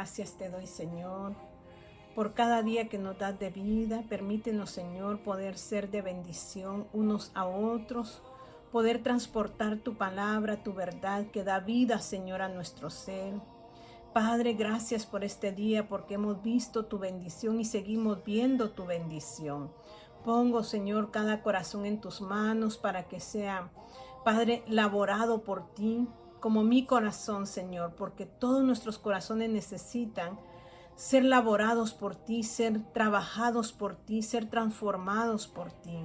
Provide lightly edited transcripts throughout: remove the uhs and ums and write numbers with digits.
Gracias te doy, Señor, por cada día que nos das de vida. Permítenos, Señor, poder ser de bendición unos a otros, poder transportar tu palabra, tu verdad, que da vida, Señor, a nuestro ser. Padre, gracias por este día, porque hemos visto tu bendición y seguimos viendo tu bendición. Pongo, Señor, cada corazón en tus manos para que sea, Padre, laborado por ti, como mi corazón, Señor, porque todos nuestros corazones necesitan ser laborados por ti, ser trabajados por ti, ser transformados por ti.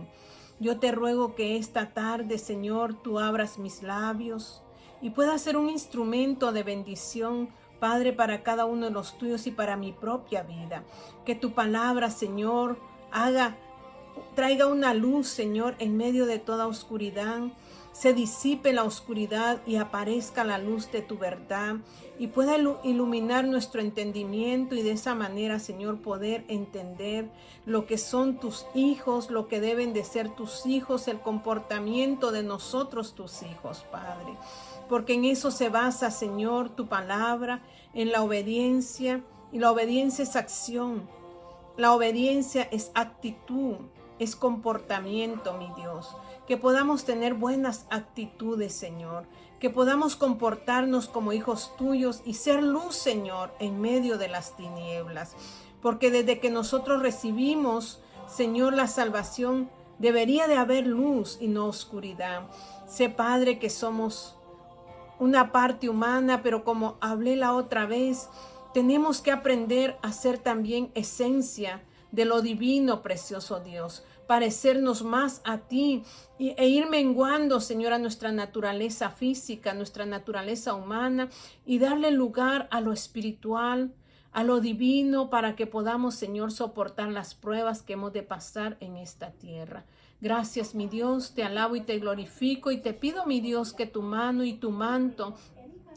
Yo te ruego que esta tarde, Señor, tú abras mis labios y pueda ser un instrumento de bendición, Padre, para cada uno de los tuyos y para mi propia vida. Que tu palabra, Señor, traiga una luz, Señor, en medio de toda oscuridad. Se disipe la oscuridad y aparezca la luz de tu verdad y pueda iluminar nuestro entendimiento y de esa manera, Señor, poder entender lo que son tus hijos, lo que deben de ser tus hijos, el comportamiento de nosotros, tus hijos, Padre. Porque en eso se basa, Señor, tu palabra, en la obediencia, y la obediencia es acción. La obediencia es actitud, es comportamiento, mi Dios. Que podamos tener buenas actitudes, Señor. Que podamos comportarnos como hijos tuyos y ser luz, Señor, en medio de las tinieblas. Porque desde que nosotros recibimos, Señor, la salvación, debería de haber luz y no oscuridad. Sé, Padre, que somos una parte humana, pero como hablé la otra vez, tenemos que aprender a ser también esencia de lo divino, precioso Dios, parecernos más a ti e ir menguando, Señor, a nuestra naturaleza física, nuestra naturaleza humana y darle lugar a lo espiritual, a lo divino, para que podamos, Señor, soportar las pruebas que hemos de pasar en esta tierra. Gracias, mi Dios, te alabo y te glorifico y te pido, mi Dios, que tu mano y tu manto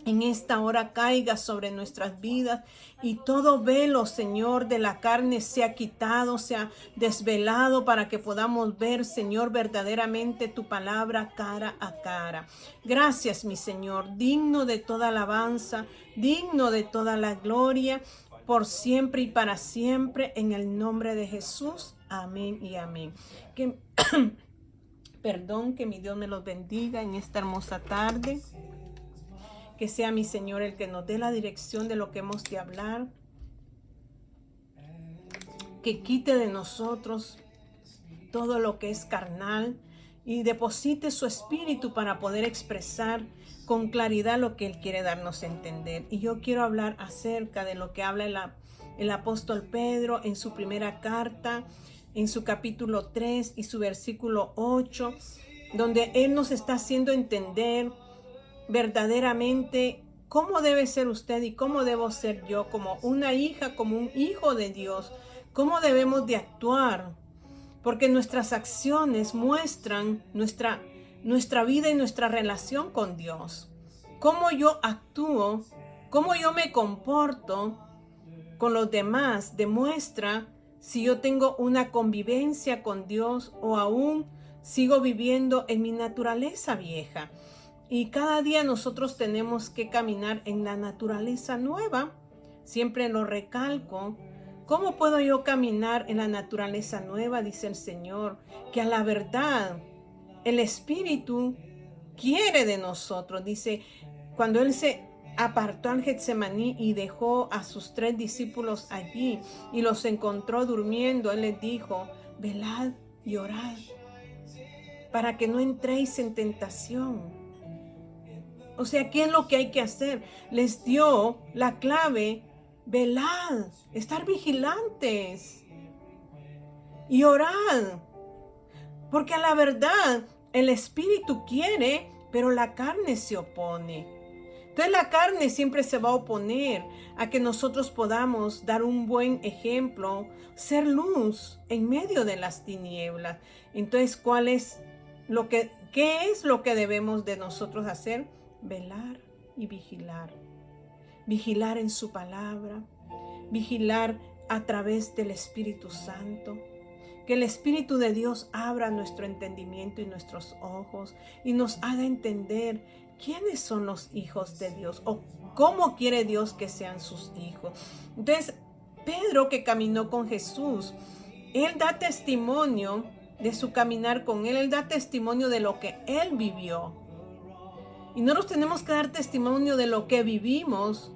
en esta hora caiga sobre nuestras vidas y todo velo, Señor, de la carne sea quitado, sea desvelado, para que podamos ver, Señor, verdaderamente tu palabra cara a cara. Gracias, mi Señor, digno de toda alabanza, digno de toda la gloria, por siempre y para siempre, en el nombre de Jesús. Amén y amén. Perdón, que mi Dios me los bendiga en esta hermosa tarde. Que sea mi Señor el que nos dé la dirección de lo que hemos de hablar. Que quite de nosotros todo lo que es carnal y deposite su espíritu para poder expresar con claridad lo que Él quiere darnos a entender. Y yo quiero hablar acerca de lo que habla el apóstol Pedro en su primera carta, en su capítulo 3 y su versículo 8, donde Él nos está haciendo entender verdaderamente cómo debe ser usted y cómo debo ser yo como una hija, como un hijo de Dios, cómo debemos de actuar, porque nuestras acciones muestran nuestra vida y nuestra relación con Dios. Cómo yo actúo, cómo yo me comporto con los demás demuestra si yo tengo una convivencia con Dios o aún sigo viviendo en mi naturaleza vieja. Y cada día nosotros tenemos que caminar en la naturaleza nueva. Siempre lo recalco. ¿Cómo puedo yo caminar en la naturaleza nueva? Dice el Señor, que a la verdad el Espíritu quiere de nosotros. Dice, cuando Él se apartó al Getsemaní y dejó a sus 3 discípulos allí y los encontró durmiendo, Él les dijo, velad y orad para que no entréis en tentación. O sea, ¿qué es lo que hay que hacer? Les dio la clave: velad, estar vigilantes y orad. Porque a la verdad el espíritu quiere, pero la carne se opone. Entonces la carne siempre se va a oponer a que nosotros podamos dar un buen ejemplo, ser luz en medio de las tinieblas. Entonces, ¿qué es lo que debemos de nosotros hacer? Velar y vigilar. Vigilar en su palabra, vigilar a través del Espíritu Santo. Que el Espíritu de Dios abra nuestro entendimiento y nuestros ojos y nos haga entender quiénes son los hijos de Dios o cómo quiere Dios que sean sus hijos. Entonces, Pedro, que caminó con Jesús, él da testimonio de su caminar con él da testimonio de lo que él vivió. Y nosotros tenemos que dar testimonio de lo que vivimos,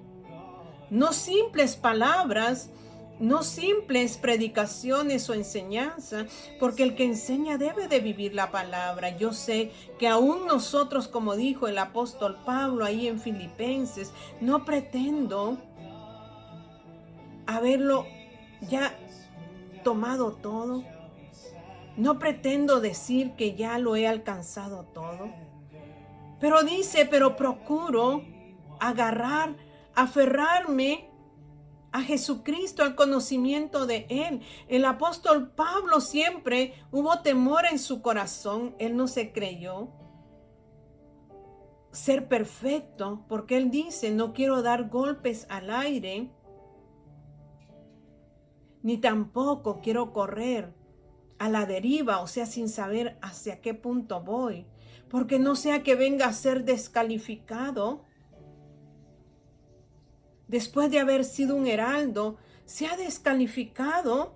no simples palabras, no simples predicaciones o enseñanza, porque el que enseña debe de vivir la palabra. Yo sé que aún nosotros, como dijo el apóstol Pablo ahí en Filipenses, no pretendo haberlo ya tomado todo. No pretendo decir que ya lo he alcanzado todo. Pero dice, pero procuro aferrarme a Jesucristo, al conocimiento de Él. El apóstol Pablo siempre hubo temor en su corazón. Él no se creyó ser perfecto, porque él dice, no quiero dar golpes al aire, ni tampoco quiero correr a la deriva, o sea, sin saber hacia qué punto voy, porque no sea que venga a ser descalificado. Después de haber sido un heraldo, se ha descalificado.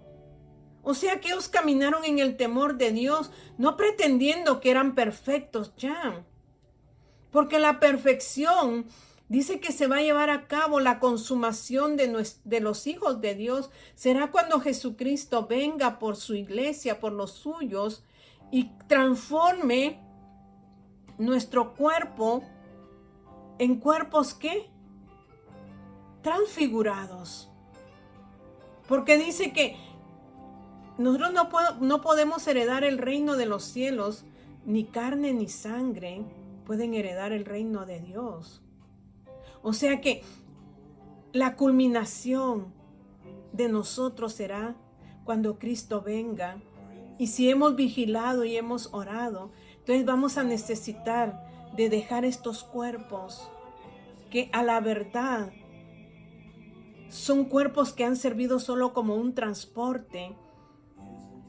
O sea que ellos caminaron en el temor de Dios, no pretendiendo que eran perfectos ya. Porque la perfección dice que se va a llevar a cabo, la consumación de los hijos de Dios. Será cuando Jesucristo venga por su iglesia, por los suyos, y transforme nuestro cuerpo en cuerpos ¿qué? Transfigurados. Porque dice que nosotros no podemos heredar el reino de los cielos, ni carne ni sangre pueden heredar el reino de Dios. O sea que la culminación de nosotros será cuando Cristo venga. Y si hemos vigilado y hemos orado, entonces vamos a necesitar de dejar estos cuerpos que a la verdad son cuerpos que han servido solo como un transporte,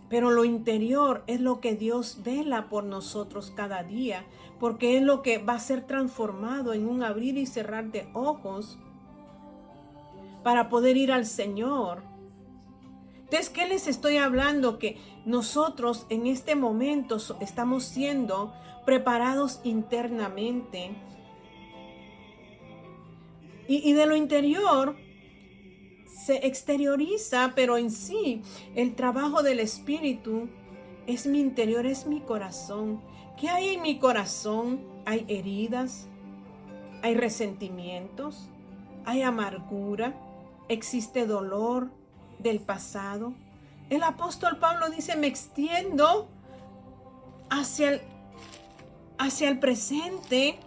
pero lo interior es lo que Dios vela por nosotros cada día, porque es lo que va a ser transformado en un abrir y cerrar de ojos para poder ir al Señor. Entonces, ¿qué les estoy hablando? Que nosotros en este momento estamos siendo preparados internamente. Y de lo interior se exterioriza, pero en sí el trabajo del Espíritu es mi interior, es mi corazón. ¿Qué hay en mi corazón? Hay heridas, hay resentimientos, hay amargura, existe dolor del pasado. El apóstol Pablo dice, me extiendo hacia el presente,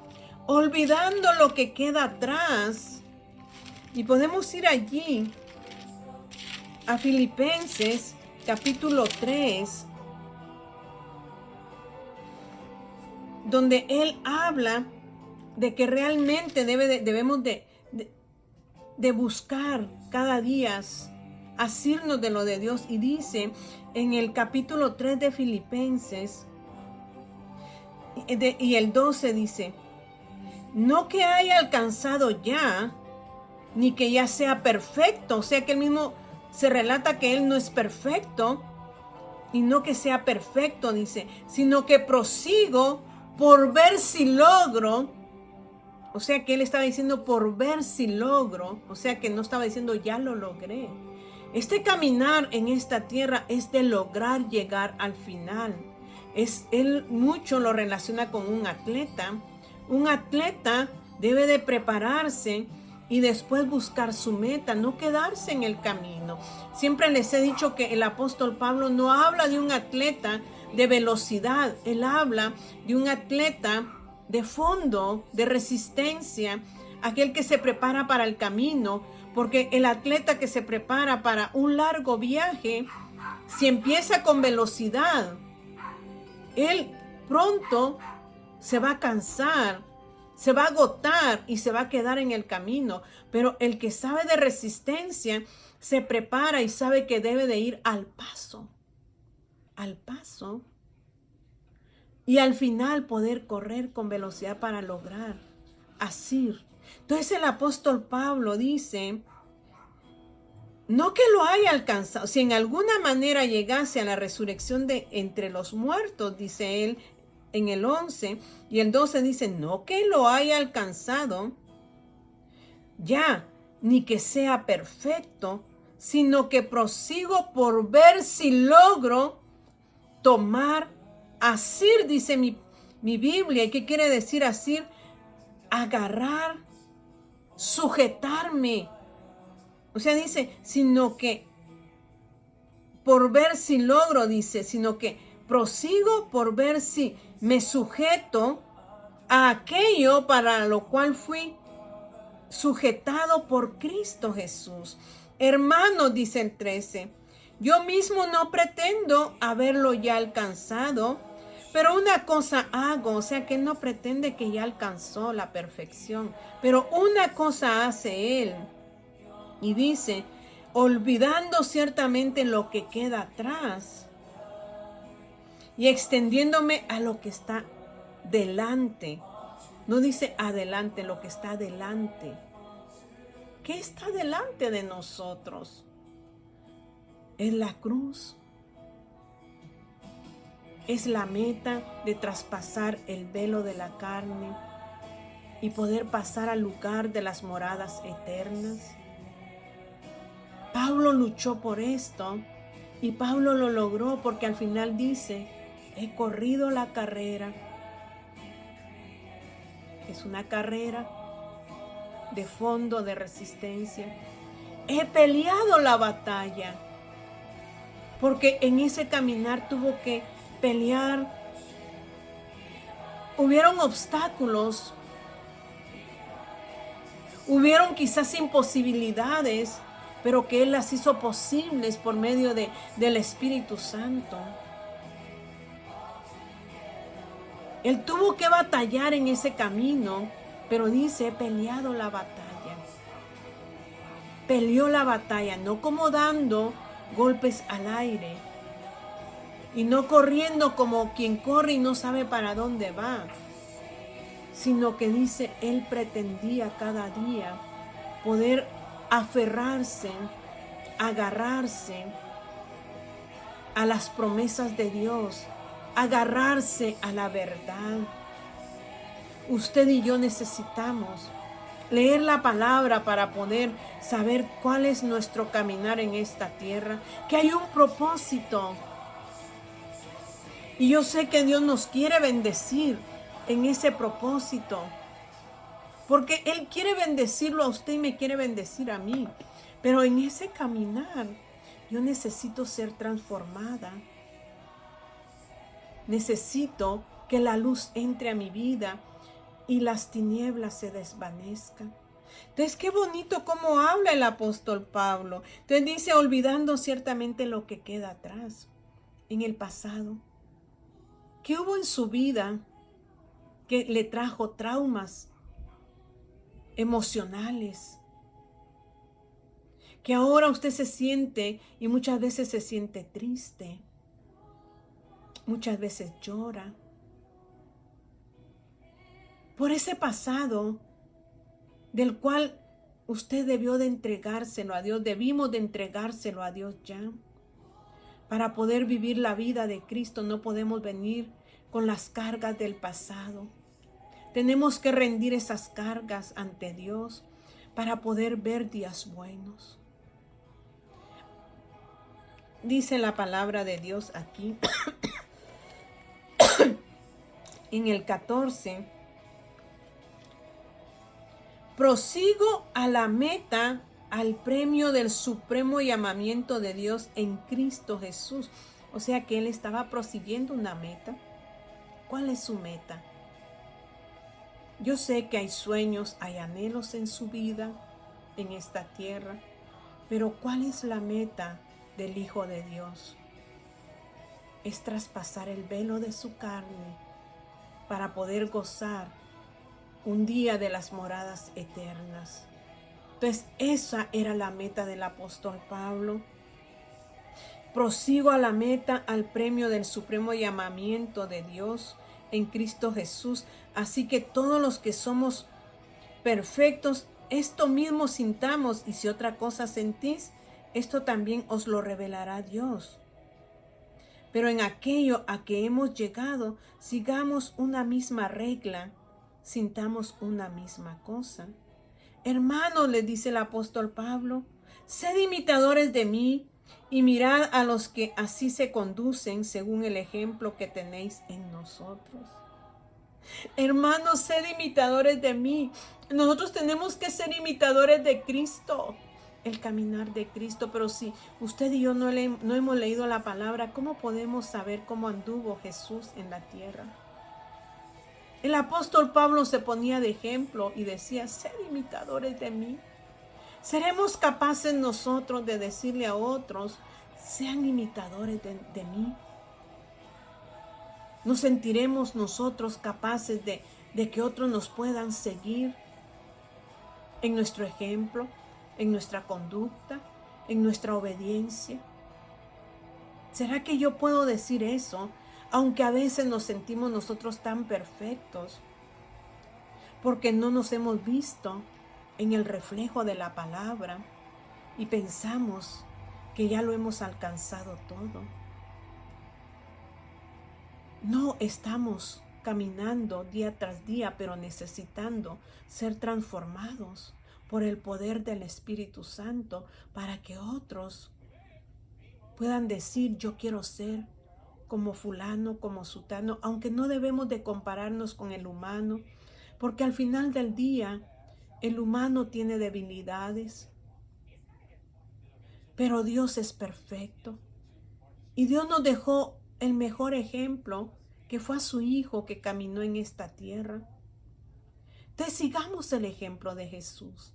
olvidando lo que queda atrás. Y podemos ir allí a Filipenses capítulo 3, donde él habla de que realmente debemos de buscar cada día asirnos de lo de Dios. Y dice en el capítulo 3 de Filipenses, y el 12 dice, no que haya alcanzado ya, ni que ya sea perfecto. O sea que él mismo se relata que él no es perfecto, y no que sea perfecto, dice, sino que prosigo por ver si logro. O sea que él estaba diciendo por ver si logro, o sea que no estaba diciendo ya lo logré. Este caminar en esta tierra es de lograr llegar al final. Él mucho lo relaciona con un atleta. Un atleta debe de prepararse y después buscar su meta, no quedarse en el camino. Siempre les he dicho que el apóstol Pablo no habla de un atleta de velocidad, él habla de un atleta de fondo, de resistencia, aquel que se prepara para el camino, porque el atleta que se prepara para un largo viaje, si empieza con velocidad, él pronto se va a cansar, se va a agotar y se va a quedar en el camino. Pero el que sabe de resistencia se prepara y sabe que debe de ir al paso, y al final poder correr con velocidad para lograr asir. Entonces el apóstol Pablo dice, no que lo haya alcanzado, si en alguna manera llegase a la resurrección de entre los muertos, dice él en el 11, y el 12 dice, no que lo haya alcanzado ya, ni que sea perfecto, sino que prosigo por ver si logro tomar, asir, dice mi Biblia. ¿Y qué quiere decir asir? Agarrar, sujetarme. O sea, dice, sino que por ver si logro, dice, sino que prosigo por ver si me sujeto a aquello para lo cual fui sujetado por Cristo Jesús. Hermanos, dice el 13, yo mismo no pretendo haberlo ya alcanzado, pero una cosa hago, o sea que no pretende que ya alcanzó la perfección, pero una cosa hace él, y dice, olvidando ciertamente lo que queda atrás y extendiéndome a lo que está delante. No dice adelante, lo que está delante. ¿Qué está delante de nosotros? Es la cruz. Es la meta de traspasar el velo de la carne y poder pasar al lugar de las moradas eternas. Pablo luchó por esto y Pablo lo logró porque al final dice, he corrido la carrera. Es una carrera de fondo, de resistencia. He peleado la batalla porque en ese caminar tuvo que pelear. Hubieron obstáculos, hubieron quizás imposibilidades, pero que Él las hizo posibles por medio del Espíritu Santo. Él tuvo que batallar en ese camino, pero dice, he peleado la batalla. Peleó la batalla, no como dando golpes al aire, y no corriendo como quien corre y no sabe para dónde va, sino que dice, Él pretendía cada día poder aferrarse, agarrarse a las promesas de Dios, agarrarse a la verdad. Usted y yo necesitamos leer la palabra para poder saber cuál es nuestro caminar en esta tierra, que hay un propósito. Y yo sé que Dios nos quiere bendecir en ese propósito, porque Él quiere bendecirlo a usted y me quiere bendecir a mí. Pero en ese caminar yo necesito ser transformada. Necesito que la luz entre a mi vida y las tinieblas se desvanezcan. Entonces, qué bonito cómo habla el apóstol Pablo. Entonces dice, olvidando ciertamente lo que queda atrás, en el pasado. ¿Qué hubo en su vida que le trajo traumas emocionales? Que ahora usted se siente y muchas veces se siente triste. Muchas veces llora por ese pasado del cual usted debió de entregárselo a Dios, debimos de entregárselo a Dios ya. Para poder vivir la vida de Cristo no podemos venir con las cargas del pasado. Tenemos que rendir esas cargas ante Dios para poder ver días buenos. Dice la palabra de Dios aquí en el 14. Prosigo a la meta, al premio del supremo llamamiento de Dios en Cristo Jesús. O sea que Él estaba prosiguiendo una meta. ¿Cuál es su meta? Yo sé que hay sueños, hay anhelos en su vida, en esta tierra. Pero ¿cuál es la meta del Hijo de Dios? Es traspasar el velo de su carne para poder gozar un día de las moradas eternas. Entonces, esa era la meta del apóstol Pablo. Prosigo a la meta, al premio del supremo llamamiento de Dios en Cristo Jesús. Así que todos los que somos perfectos, esto mismo sintamos, y si otra cosa sentís, esto también os lo revelará Dios. Pero en aquello a que hemos llegado, sigamos una misma regla, sintamos una misma cosa. Hermanos, le dice el apóstol Pablo, sed imitadores de mí y mirad a los que así se conducen según el ejemplo que tenéis en nosotros. Hermanos, sed imitadores de mí. Nosotros tenemos que ser imitadores de Cristo, el caminar de Cristo. Pero si usted y yo no hemos leído la palabra, ¿cómo podemos saber cómo anduvo Jesús en la tierra? El apóstol Pablo se ponía de ejemplo y decía, sed imitadores de mí. ¿Seremos capaces nosotros de decirle a otros, sean imitadores de mí? ¿Nos sentiremos nosotros capaces de que otros nos puedan seguir en nuestro ejemplo, en nuestra conducta, en nuestra obediencia? ¿Será que yo puedo decir eso, aunque a veces nos sentimos nosotros tan perfectos, porque no nos hemos visto en el reflejo de la palabra y pensamos que ya lo hemos alcanzado todo? No estamos caminando día tras día, pero necesitando ser transformados por el poder del Espíritu Santo para que otros puedan decir, yo quiero ser como fulano, como sutano, aunque no debemos de compararnos con el humano, porque al final del día el humano tiene debilidades, pero Dios es perfecto. Y Dios nos dejó el mejor ejemplo, que fue a su Hijo que caminó en esta tierra. Entonces sigamos el ejemplo de Jesús.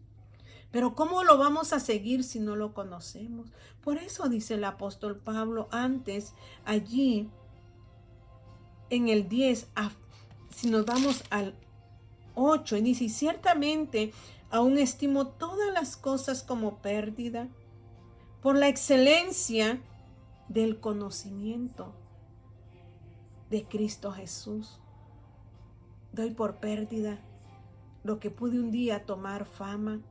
Pero ¿cómo lo vamos a seguir si no lo conocemos? Por eso dice el apóstol Pablo antes, allí en el 10, si nos vamos al 8, y dice, ciertamente aún estimo todas las cosas como pérdida por la excelencia del conocimiento de Cristo Jesús. Doy por pérdida lo que pude un día tomar fama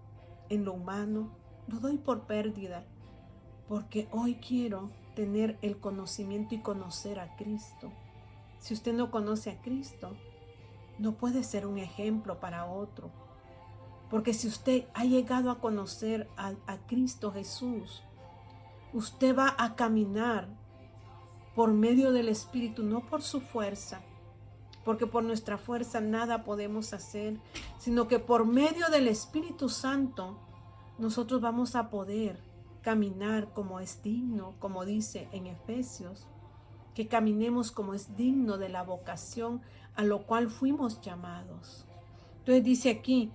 en lo humano. Lo doy por pérdida porque hoy quiero tener el conocimiento y conocer a Cristo. Si usted no conoce a Cristo, no puede ser un ejemplo para otro. Porque si usted ha llegado a conocer a Cristo Jesús, usted va a caminar por medio del Espíritu, no por su fuerza, porque por nuestra fuerza nada podemos hacer, sino que por medio del Espíritu Santo nosotros vamos a poder caminar como es digno, como dice en Efesios, que caminemos como es digno de la vocación a lo cual fuimos llamados. Entonces dice aquí,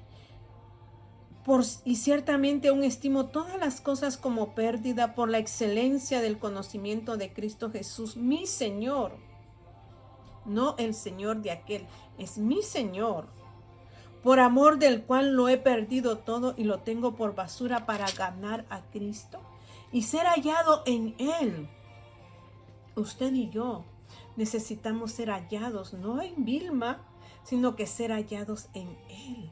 y ciertamente aún estimo todas las cosas como pérdida por la excelencia del conocimiento de Cristo Jesús, mi Señor. No el Señor de aquel, es mi Señor, por amor del cual lo he perdido todo y lo tengo por basura para ganar a Cristo y ser hallado en Él. Usted y yo necesitamos ser hallados, no en Vilma, sino que ser hallados en Él.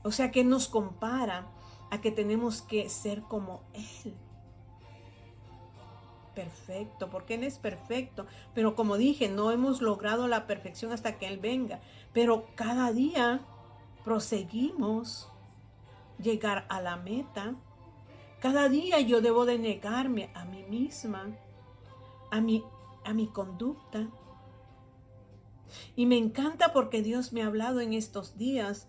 O sea, que nos compara a que tenemos que ser como Él. Perfecto, porque Él es perfecto. Pero como dije, no hemos logrado la perfección hasta que Él venga. Pero cada día proseguimos llegar a la meta. Cada día yo debo de negarme a mí misma, a mi conducta. Y me encanta porque Dios me ha hablado en estos días.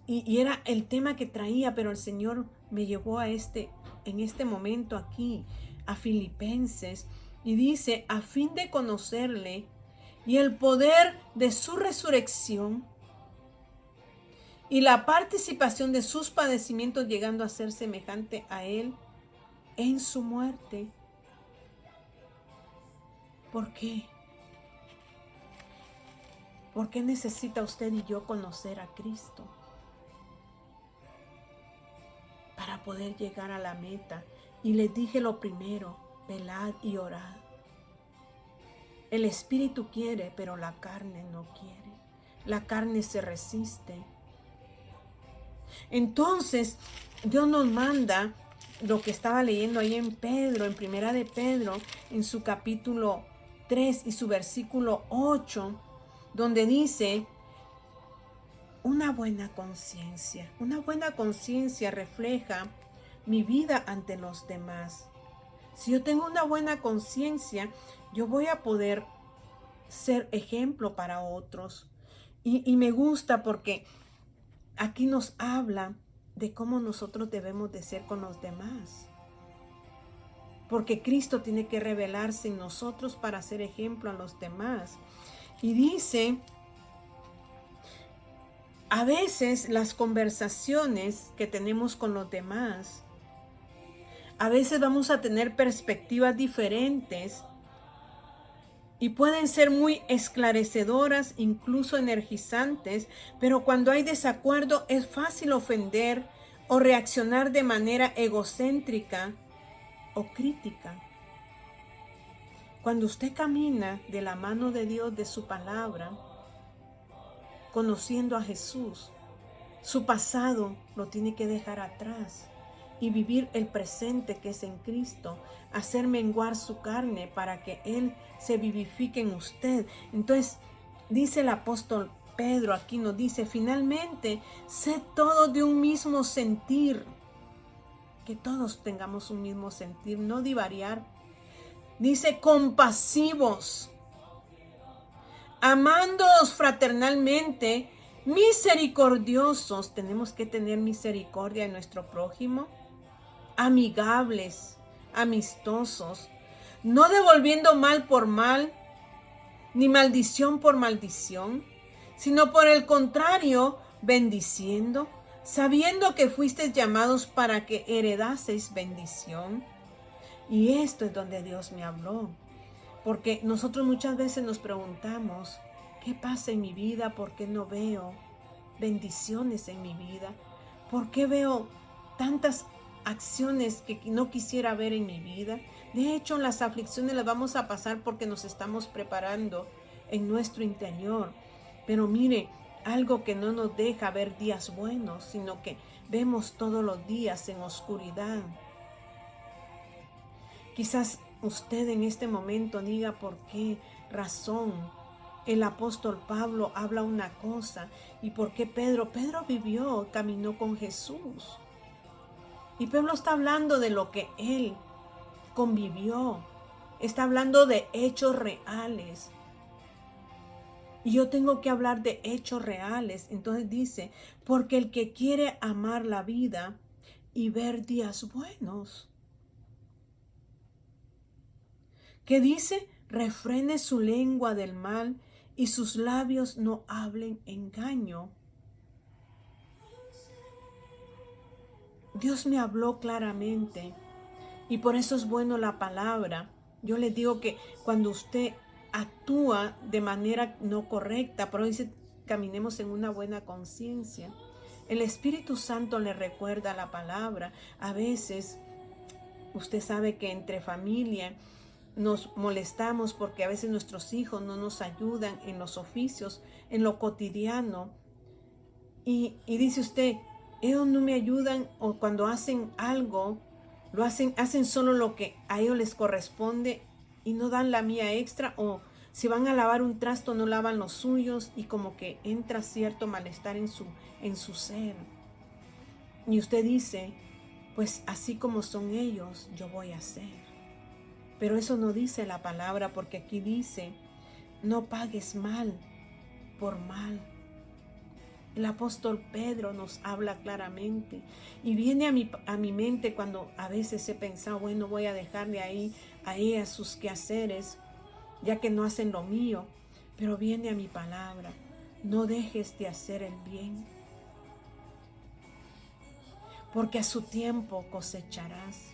Y era el tema que traía, pero el Señor me llevó en este momento aquí, a Filipenses, y dice, a fin de conocerle y el poder de su resurrección y la participación de sus padecimientos, llegando a ser semejante a Él en su muerte. ¿Por qué? ¿Por qué necesita usted y yo conocer a Cristo? Para poder llegar a la meta. Y les dije lo primero, velad y orad. El espíritu quiere, pero la carne no quiere. La carne se resiste. Entonces, Dios nos manda lo que estaba leyendo ahí en Pedro, en Primera de Pedro, en su capítulo 3 y su versículo 8, donde dice: una buena conciencia. Una buena conciencia refleja mi vida ante los demás. Si yo tengo una buena conciencia, yo voy a poder ser ejemplo para otros. Y me gusta porque aquí nos habla de cómo nosotros debemos de ser con los demás. Porque Cristo tiene que revelarse en nosotros para ser ejemplo a los demás. Y dice: a veces las conversaciones que tenemos con los demás, a veces vamos a tener perspectivas diferentes y pueden ser muy esclarecedoras, incluso energizantes, pero cuando hay desacuerdo es fácil ofender o reaccionar de manera egocéntrica o crítica. Cuando usted camina de la mano de Dios, de su palabra, conociendo a Jesús, su pasado lo tiene que dejar atrás y vivir el presente que es en Cristo, hacer menguar su carne para que Él se vivifique en usted. Entonces, dice el apóstol Pedro, aquí nos dice: finalmente, sed todos de un mismo sentir. Que todos tengamos un mismo sentir, no divariar. Dice: compasivos, amándoos fraternalmente, misericordiosos. Tenemos que tener misericordia en nuestro prójimo. Amigables, amistosos, no devolviendo mal por mal, ni maldición por maldición, sino por el contrario, bendiciendo, sabiendo que fuisteis llamados para que heredaseis bendición. Y esto es donde Dios me habló, porque nosotros muchas veces nos preguntamos: ¿qué pasa en mi vida? ¿Por qué no veo bendiciones en mi vida? ¿Por qué veo tantas acciones que no quisiera ver en mi vida? De hecho, las aflicciones las vamos a pasar porque nos estamos preparando en nuestro interior. Pero mire, algo que no nos deja ver días buenos, sino que vemos todos los días en oscuridad. Quizás usted en este momento diga: ¿por qué razón el apóstol Pablo habla una cosa? ¿Y por qué Pedro? Pedro vivió, caminó con Jesús. Y Pablo está hablando de lo que él convivió. Está hablando de hechos reales. Y yo tengo que hablar de hechos reales. Entonces dice: porque el que quiere amar la vida y ver días buenos, ¿qué dice? Refrene su lengua del mal y sus labios no hablen engaño. Dios me habló claramente y por eso es bueno la palabra. Yo les digo que cuando usted actúa de manera no correcta, pero dice: caminemos en una buena conciencia. El Espíritu Santo le recuerda la palabra. A veces, usted sabe que entre familia nos molestamos porque a veces nuestros hijos no nos ayudan en los oficios, en lo cotidiano. Y dice usted: ellos no me ayudan, o cuando hacen algo, hacen solo lo que a ellos les corresponde y no dan la mía extra, o si van a lavar un trasto no lavan los suyos, y como que entra cierto malestar en su ser. Y usted dice: pues así como son ellos, yo voy a hacer. Pero eso no dice la palabra, porque aquí dice: no pagues mal por mal. El apóstol Pedro nos habla claramente y viene a mi mente cuando a veces he pensado: bueno, voy a dejarle ahí a ella sus quehaceres, ya que no hacen lo mío. Pero viene a mi palabra: no dejes de hacer el bien, porque a su tiempo cosecharás.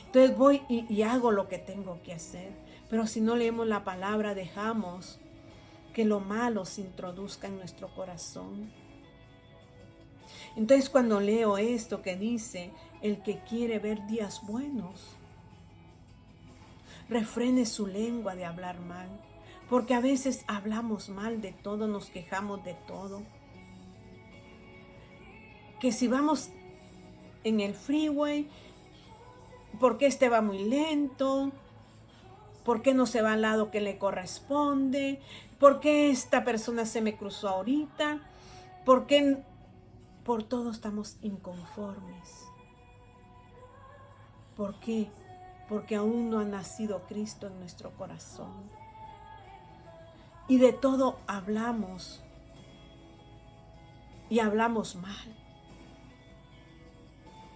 Entonces voy y hago lo que tengo que hacer. Pero si no leemos la palabra, dejamos que lo malo se introduzca en nuestro corazón. Entonces, cuando leo esto que dice: el que quiere ver días buenos, refrene su lengua de hablar mal, porque a veces hablamos mal de todo, nos quejamos de todo. Que si vamos en el freeway, ¿por qué este va muy lento? ¿Por qué no se va al lado que le corresponde? ¿Por qué esta persona se me cruzó ahorita? ¿Por qué? Por todo estamos inconformes. ¿Por qué? Porque aún no ha nacido Cristo en nuestro corazón. Y de todo hablamos. Y hablamos mal.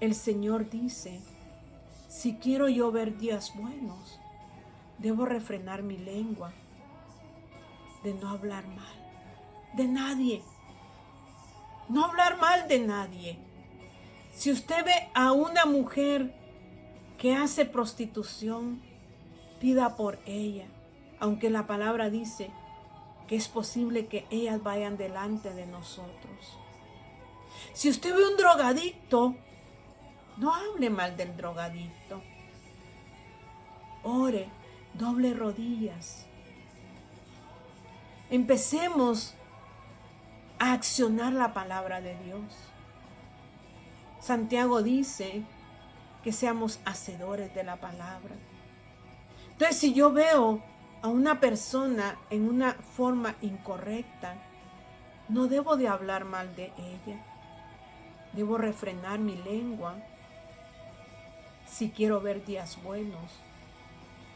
El Señor dice, si quiero yo ver días buenos, debo refrenar mi lengua de no hablar mal de nadie. No hablar mal de nadie. Si usted ve a una mujer que hace prostitución, pida por ella, aunque la palabra dice que es posible que ellas vayan delante de nosotros. Si usted ve un drogadicto, no hable mal del drogadicto. Ore, doble rodillas. Empecemos a accionar la palabra de Dios. Santiago dice que seamos hacedores de la palabra. Entonces, si yo veo a una persona en una forma incorrecta, no debo de hablar mal de ella. Debo refrenar mi lengua si quiero ver días buenos.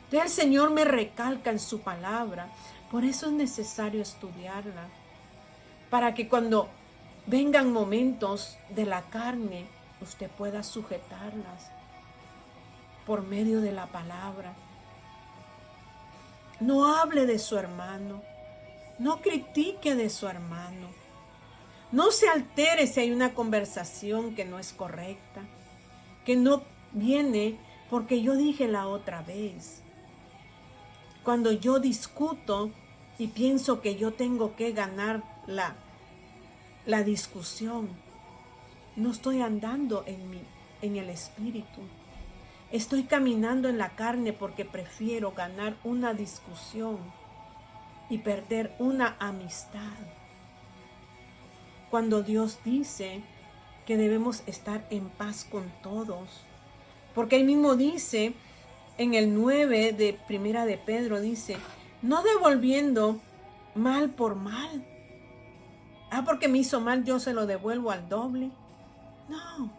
Entonces, el Señor me recalca en su palabra. Por eso es necesario estudiarla. Para que cuando vengan momentos de la carne, usted pueda sujetarlas por medio de la palabra. No hable de su hermano. No critique de su hermano. No se altere si hay una conversación que no es correcta, que no viene porque yo dije la otra vez. Cuando yo discuto y pienso que yo tengo que ganar la discusión, no estoy andando en el espíritu. Estoy caminando en la carne porque prefiero ganar una discusión y perder una amistad. Cuando Dios dice que debemos estar en paz con todos, porque Él mismo dice en el 9 de Primera de Pedro, dice, no devolviendo mal por mal. Porque me hizo mal, yo se lo devuelvo al doble. No.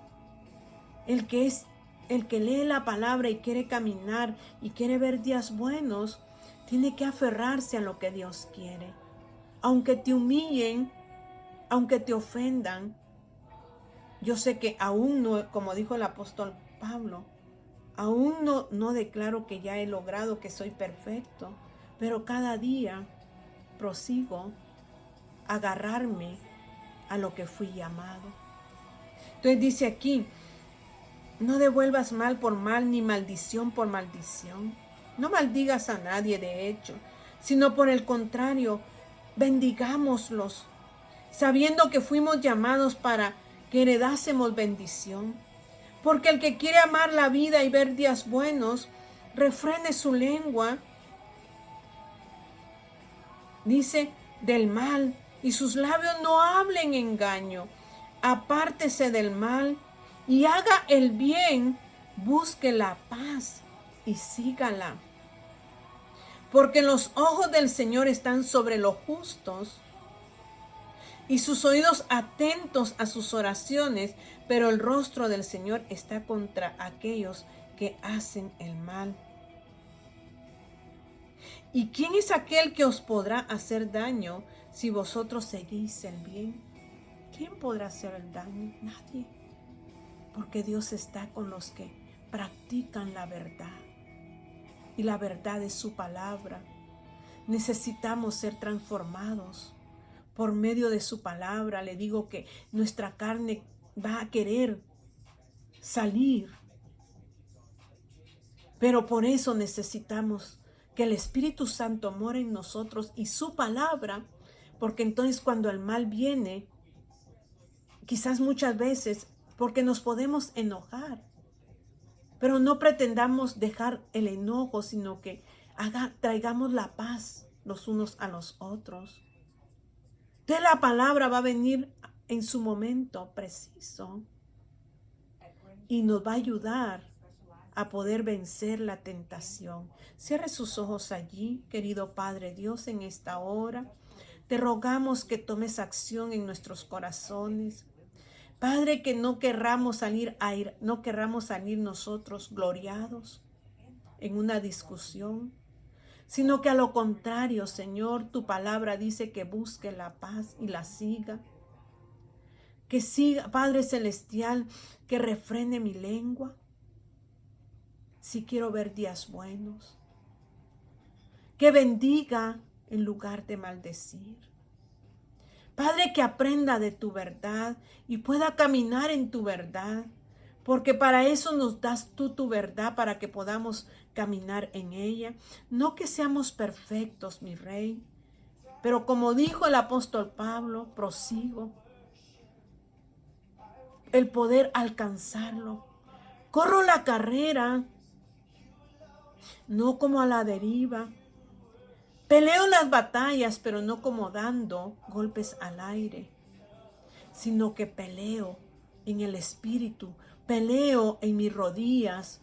El que lee la palabra y quiere caminar y quiere ver días buenos, tiene que aferrarse a lo que Dios quiere. Aunque te humillen, aunque te ofendan, yo sé que aún no, como dijo el apóstol Pablo, aún no declaro que ya he logrado que soy perfecto, pero cada día prosigo a agarrarme a lo que fui llamado. Entonces dice aquí, no devuelvas mal por mal ni maldición por maldición. No maldigas a nadie de hecho, sino por el contrario, bendigámoslos, sabiendo que fuimos llamados para que heredásemos bendición. Porque el que quiere amar la vida y ver días buenos, refrene su lengua, dice, del mal, y sus labios no hablen engaño. Apártese del mal y haga el bien, busque la paz y sígala. Porque los ojos del Señor están sobre los justos y sus oídos atentos a sus oraciones, pero el rostro del Señor está contra aquellos que hacen el mal. ¿Y quién es aquel que os podrá hacer daño si vosotros seguís el bien? ¿Quién podrá hacer el daño? Nadie. Porque Dios está con los que practican la verdad. Y la verdad es su palabra. Necesitamos ser transformados por medio de su palabra. Le digo que nuestra carne va a querer salir. Pero por eso necesitamos que el Espíritu Santo more en nosotros y su palabra, porque entonces cuando el mal viene, quizás muchas veces, porque nos podemos enojar, pero no pretendamos dejar el enojo, sino que traigamos la paz los unos a los otros. De la palabra va a venir en su momento preciso y nos va a ayudar a poder vencer la tentación. Cierre sus ojos allí, querido Padre Dios, en esta hora. Te rogamos que tomes acción en nuestros corazones. Padre, que no querramos salir nosotros gloriados en una discusión, sino que a lo contrario, Señor, tu palabra dice que busque la paz y la siga. Que siga, Padre Celestial, que refrene mi lengua si quiero ver días buenos. Que bendiga en lugar de maldecir. Padre, que aprenda de tu verdad y pueda caminar en tu verdad, porque para eso nos das tú tu verdad, para que podamos caminar en ella. No que seamos perfectos, mi Rey, pero como dijo el apóstol Pablo, prosigo el poder alcanzarlo. Corro la carrera, no como a la deriva. Peleo las batallas, pero no como dando golpes al aire, sino que peleo en el espíritu, peleo en mis rodillas,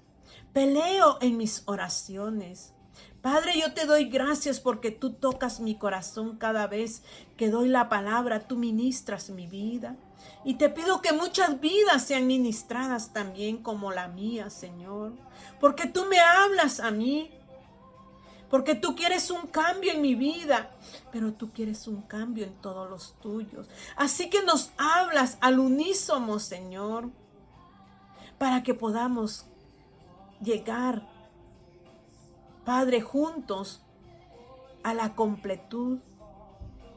peleo en mis oraciones. Padre, yo te doy gracias porque tú tocas mi corazón cada vez que doy la palabra, tú ministras mi vida. Y te pido que muchas vidas sean ministradas también como la mía, Señor, porque tú me hablas a mí. Porque tú quieres un cambio en mi vida, pero tú quieres un cambio en todos los tuyos. Así que nos hablas al unísono, Señor, para que podamos llegar, Padre, juntos a la completud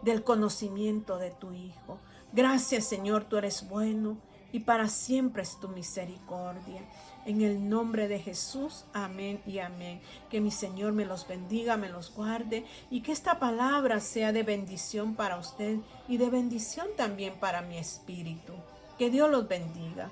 del conocimiento de tu Hijo. Gracias, Señor, tú eres bueno y para siempre es tu misericordia. En el nombre de Jesús, amén y amén. Que mi Señor me los bendiga, me los guarde y que esta palabra sea de bendición para usted y de bendición también para mi espíritu. Que Dios los bendiga.